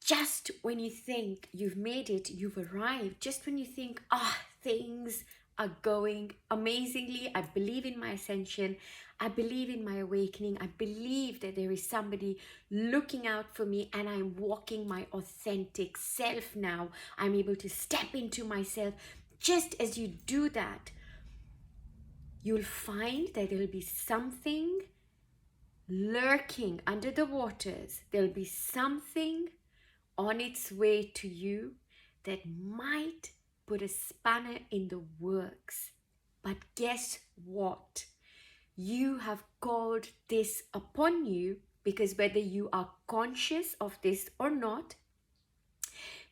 just when you think you've made it, you've arrived, just when you think, things are going amazingly, I believe in my ascension, I believe in my awakening, I believe that there is somebody looking out for me and I'm walking my authentic self now. I'm able to step into myself. Just as you do that, you'll find that there'll be something lurking under the waters. There'll be something on its way to you that might put a spanner in the works. But guess what? You have called this upon you, because whether you are conscious of this or not,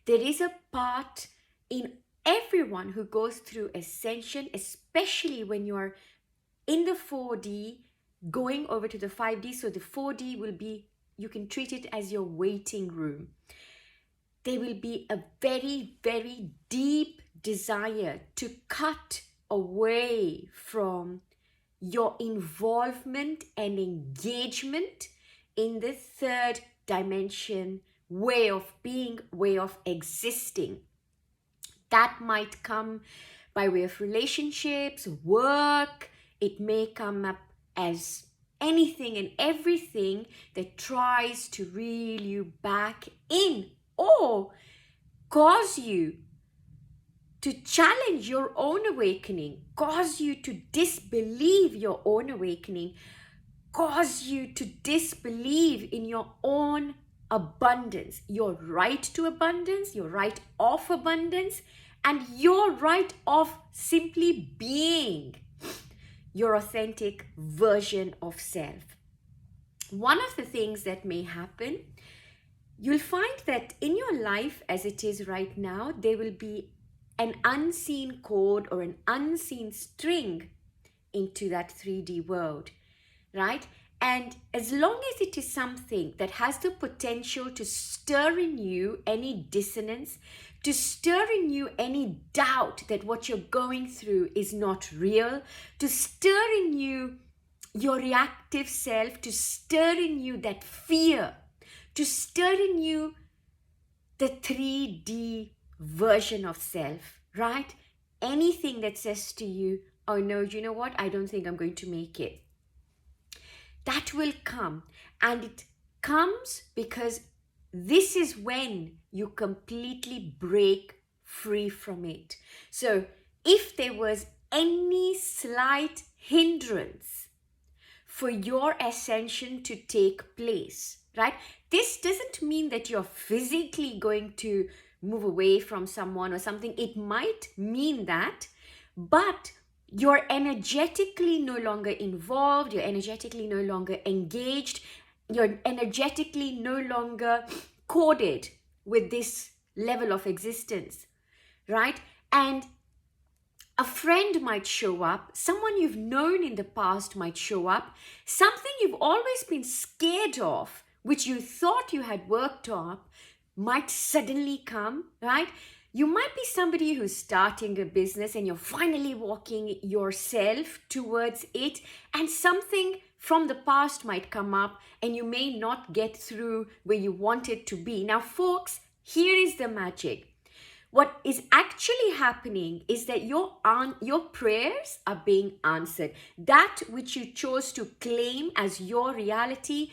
there is a part in everyone who goes through ascension, especially when you're in the 4D going over to the 5D. So the 4D will be, you can treat it as your waiting room. There will be a very, very deep desire to cut away from your involvement and engagement in the third dimension way of being, way of existing. That might come by way of relationships, work. It may come up as anything and everything that tries to reel you back in or cause you to challenge your own awakening, cause you to disbelieve your own awakening, cause you to disbelieve in your own abundance, your right to abundance, your right of abundance, and your right of simply being your authentic version of self. One of the things that may happen, you'll find that in your life as it is right now, there will be an unseen cord or an unseen string into that 3D world, right? And as long as it is something that has the potential to stir in you any dissonance, to stir in you any doubt that what you're going through is not real, to stir in you your reactive self, to stir in you that fear, to stir in you the 3D version of self, right? Anything that says to you, oh no, you know what? I don't think I'm going to make it. That will come, and it comes because this is when you completely break free from it. So if there was any slight hindrance for your ascension to take place, right? This doesn't mean that you're physically going to move away from someone or something. It might mean that, but you're energetically no longer involved, you're energetically no longer engaged, you're energetically no longer coded with this level of existence, right? And a friend might show up, someone you've known in the past might show up, something you've always been scared of, which you thought you had worked on, might suddenly come, right? You might be somebody who's starting a business and you're finally walking yourself towards it, and something from the past might come up and you may not get through where you want it to be. Now, folks, here is the magic. What is actually happening is that your prayers are being answered. That which you chose to claim as your reality,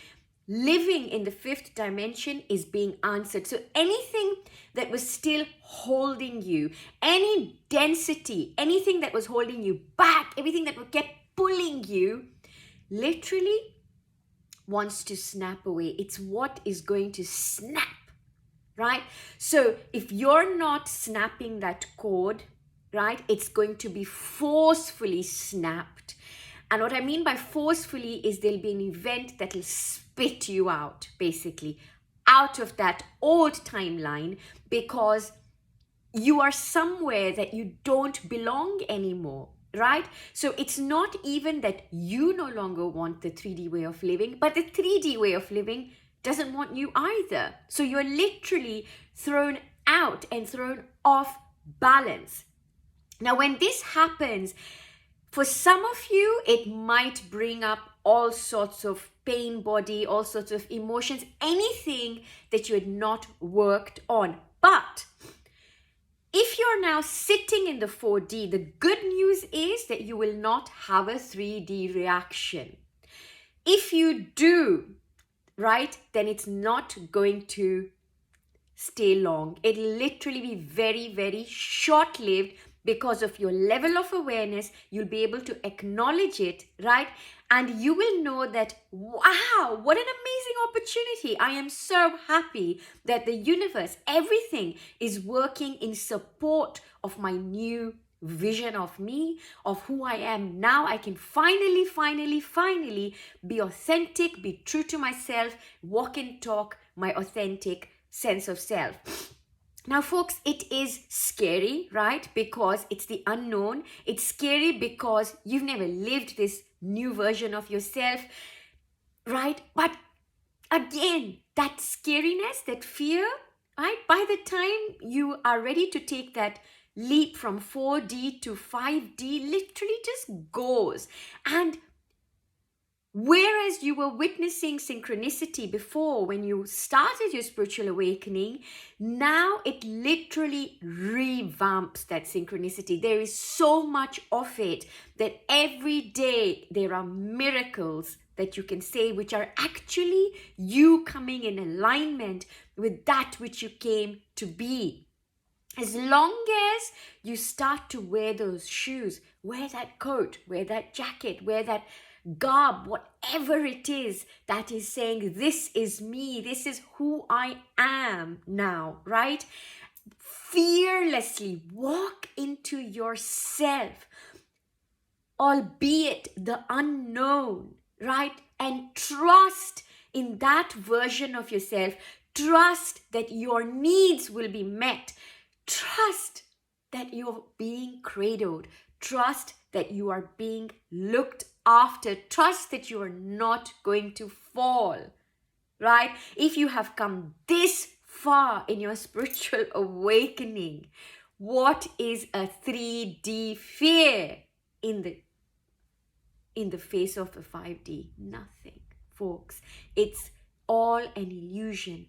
living in the 5th dimension, is being answered. So anything that was still holding you, any density, anything that was holding you back, everything that kept pulling you, literally wants to snap away. It's what is going to snap, right? So if you're not snapping that cord, right, it's going to be forcefully snapped. And what I mean by forcefully is there'll be an event that will spit you out, basically, out of that old timeline, because you are somewhere that you don't belong anymore, right? So it's not even that you no longer want the 3D way of living, but the 3D way of living doesn't want you either. So you're literally thrown out and thrown off balance. Now, when this happens, For some of you, it might bring up all sorts of pain body, all sorts of emotions, anything that you had not worked on. But if you're now sitting in the 4D, the good news is that you will not have a 3D reaction. If you do, right, then it's not going to stay long. It'll literally be very, very short-lived because of your level of awareness. You'll be able to acknowledge it, right? And you will know that, wow, what an amazing opportunity. I am so happy that the universe, everything is working in support of my new vision of me, of who I am now. I can finally be authentic, be true to myself, walk and talk my authentic sense of self. Now, folks, it is scary, right? Because it's the unknown. It's scary because you've never lived this new version of yourself, right? But again, that scariness, that fear, right? By the time you are ready to take that leap from 4D to 5D, literally just goes. And whereas you were witnessing synchronicity before when you started your spiritual awakening, now it literally revamps that synchronicity. There is so much of it that every day there are miracles that you can say, which are actually you coming in alignment with that which you came to be. As long as you start to wear those shoes, wear that coat, wear that jacket, wear that garb, whatever it is that is saying, this is me, this is who I am now, right? Fearlessly walk into yourself, albeit the unknown, right? And trust in that version of yourself. Trust that your needs will be met. Trust that you're being cradled. Trust that you are being looked after. Trust that you are not going to fall, right? If you have come this far in your spiritual awakening, what is a 3D fear in the face of a 5D? Nothing, folks. It's all an illusion.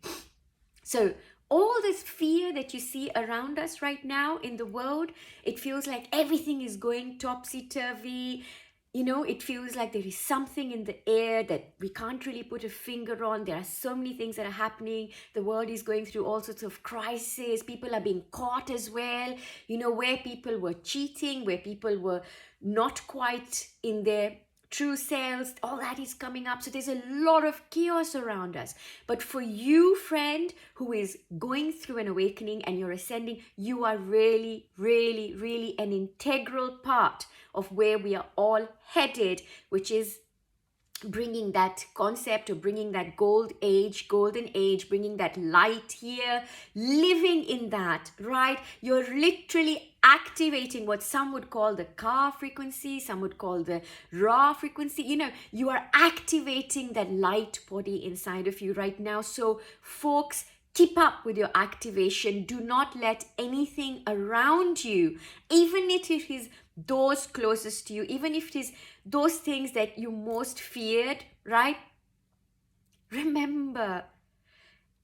So all this fear that you see around us right now in the world, it feels like everything is going topsy-turvy. You know, it feels like there is something in the air that we can't really put a finger on. There are so many things that are happening. The world is going through all sorts of crises. People are being caught as well. You know, where people were cheating, where people were not quite in their true selves, all that is coming up. So there's a lot of chaos around us. But for you, friend, who is going through an awakening and you're ascending, you are really, really, really an integral part of where we are all headed, which is bringing that concept or bringing that golden age, bringing that light here, living in that, right? You're literally activating what some would call the Ka frequency, some would call the Ra frequency. You know, you are activating that light body inside of you right now. So folks, keep up with your activation. Do not let anything around you, even if it is those closest to you, even if it is those things that you most feared, right? Remember,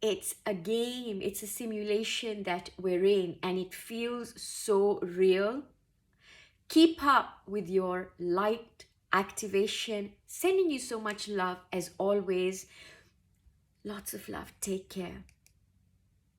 it's a game, it's a simulation that we're in, and it feels so real. Keep up with your light activation. Sending you so much love as always. Lots of love. Take care.